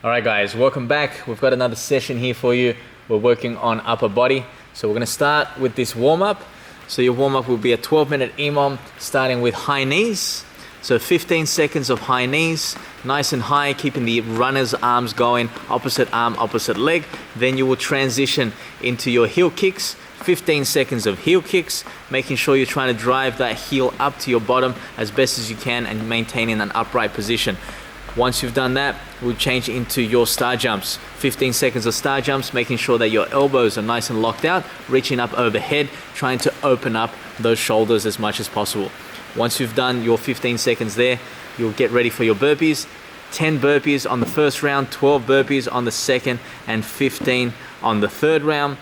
All right guys, welcome back. We've got another session here for you. We're working on upper body. So we're gonna start with this warm-up. So your warm-up will be a 12-minute EMOM starting with high knees. So 15 seconds of high knees, nice and high, keeping the runner's arms going, opposite arm, opposite leg. Then you will transition into your heel kicks. 15 seconds of heel kicks, making sure you're trying to drive that heel up to your bottom as best as you can and maintaining an upright position. Once you've done that, we'll change into your star jumps. 15 seconds of star jumps, making sure that your elbows are nice and locked out, reaching up overhead, trying to open up those shoulders as much as possible. Once you've done your 15 seconds there, you'll get ready for your burpees. 10 burpees on the first round, 12 burpees on the second, and 15 on the third round.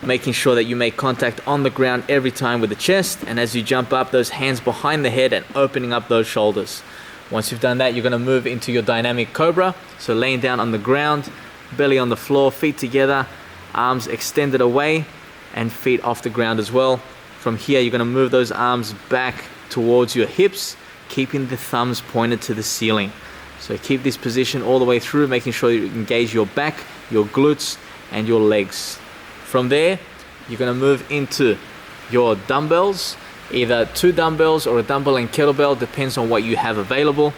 Making sure that you make contact on the ground every time with the chest, and as you jump up, those hands behind the head and opening up those shoulders. Once you've done that, you're gonna move into your dynamic cobra. So laying down on the ground, belly on the floor, feet together, arms extended away, and feet off the ground as well. From here, you're gonna move those arms back towards your hips, keeping the thumbs pointed to the ceiling. So keep this position all the way through, making sure you engage your back, your glutes, and your legs. From there, you're gonna move into your dumbbells, either 2 dumbbells or a dumbbell and kettlebell, depends on what you have available.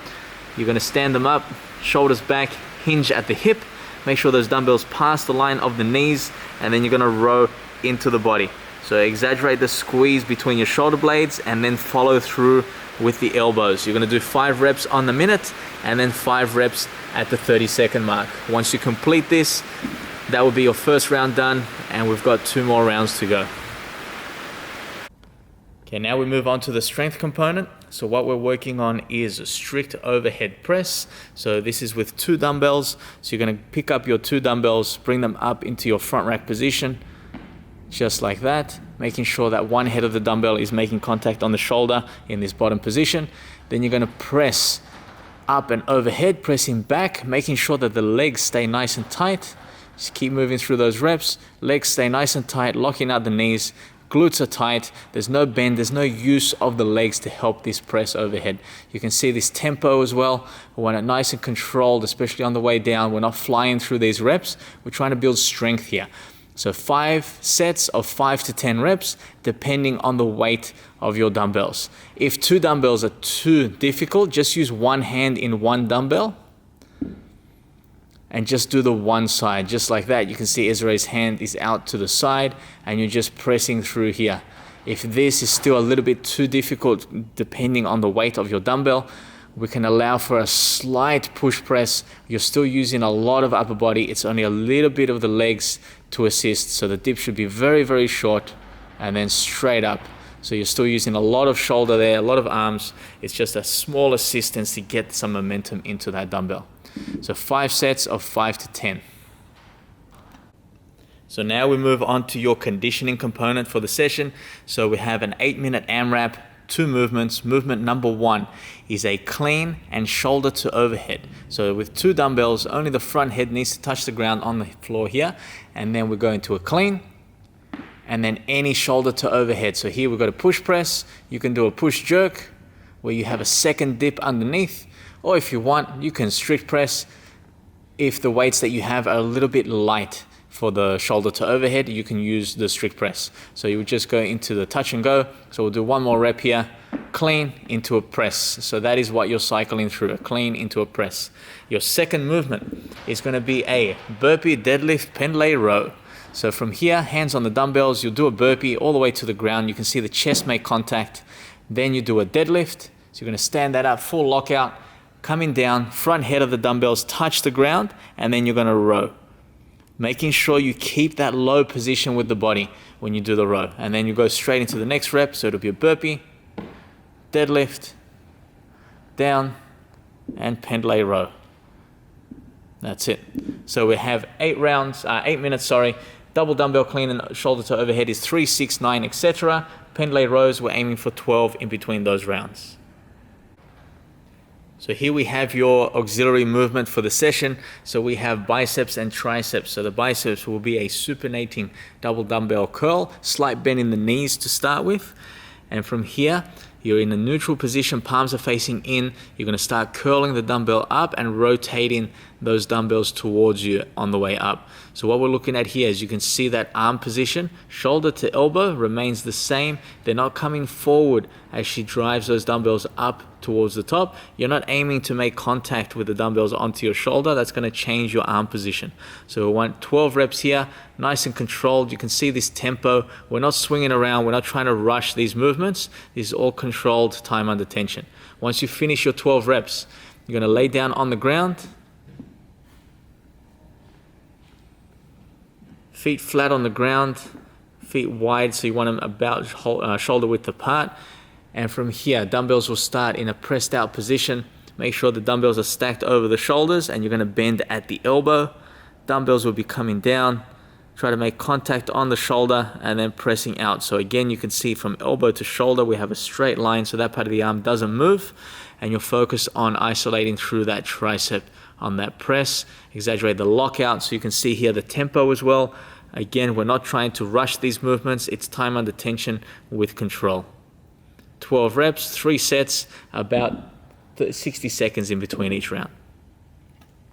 You're gonna stand them up, shoulders back, hinge at the hip, make sure those dumbbells pass the line of the knees, and then you're gonna row into the body. So exaggerate the squeeze between your shoulder blades and then follow through with the elbows. You're gonna do 5 reps on the minute and then 5 reps at the 30-second mark. Once you complete this, that will be your first round done, and we've got 2 more rounds to go. Okay, now we move on to the strength component. So what we're working on is a strict overhead press. So this is with 2 dumbbells. So you're gonna pick up your 2 dumbbells, bring them up into your front rack position, just like that, making sure that one head of the dumbbell is making contact on the shoulder in this bottom position. Then you're gonna press up and overhead, pressing back, making sure that the legs stay nice and tight. Just keep moving through those reps. Legs stay nice and tight, locking out the knees. Glutes are tight. There's no bend. There's no use of the legs to help this press overhead. You can see this tempo as well. We want it nice and controlled, especially on the way down. We're not flying through these reps. We're trying to build strength here. So 5 sets of 5 to 10 reps, depending on the weight of your dumbbells. If 2 dumbbells are too difficult, just use one hand in one dumbbell and just do the one side, just like that. You can see Ezra's hand is out to the side and you're just pressing through here. If this is still a little bit too difficult, depending on the weight of your dumbbell, we can allow for a slight push press. You're still using a lot of upper body. It's only a little bit of the legs to assist. So the dip should be very, very short and then straight up. So you're still using a lot of shoulder there, a lot of arms. It's just a small assistance to get some momentum into that dumbbell. So 5 sets of 5 to 10. So now we move on to your conditioning component for the session. So we have an 8-minute AMRAP, 2 movements. Movement number 1 is a clean and shoulder to overhead. So with 2 dumbbells, only the front head needs to touch the ground on the floor here. And then we're going to a clean and then any shoulder to overhead. So here we've got a push press. You can do a push jerk where you have a second dip underneath. Or if you want, you can strict press if the weights that you have are a little bit light for the shoulder to overhead, you can use the strict press. So you would just go into the touch and go. So we'll do 1 more rep here, clean into a press. So that is what you're cycling through, a clean into a press. Your second movement is gonna be a burpee deadlift pendlay row. So from here, hands on the dumbbells, you'll do a burpee all the way to the ground. You can see the chest make contact. Then you do a deadlift. So you're gonna stand that up, full lockout, coming down, front head of the dumbbells touch the ground, and then you're gonna row. Making sure you keep that low position with the body when you do the row. And then you go straight into the next rep, so it'll be a burpee, deadlift, down, and pendlay row. That's it. So we have 8 minutes, double dumbbell clean and shoulder to overhead is 3, 6, 9, etc. Pendlay rows, we're aiming for 12 in between those rounds. So here we have your auxiliary movement for the session. So we have biceps and triceps. So the biceps will be a supinating double dumbbell curl, slight bend in the knees to start with. And from here, You're in a neutral position, palms are facing in. You're going to start curling the dumbbell up and rotating those dumbbells towards you on the way up. So what we're looking at here is you can see that arm position, shoulder to elbow remains the same. They're not coming forward as she drives those dumbbells up towards the top. You're not aiming to make contact with the dumbbells onto your shoulder. That's going to change your arm position. So we want 12 reps here, nice and controlled. You can see this tempo. We're not swinging around. We're not trying to rush these movements. This is all controlled time under tension. Once you finish your 12 reps, you're going to lay down on the ground, feet flat on the ground, feet wide, so you want them about shoulder width apart. And from here, dumbbells will start in a pressed out position. Make sure the dumbbells are stacked over the shoulders and you're going to bend at the elbow. Dumbbells will be coming down. Try to make contact on the shoulder and then pressing out. So again, you can see from elbow to shoulder, we have a straight line, so that part of the arm doesn't move, and you'll focus on isolating through that tricep on that press. Exaggerate the lockout so you can see here the tempo as well. Again, we're not trying to rush these movements. It's time under tension with control. 12 reps, 3 sets, about 60 seconds in between each round.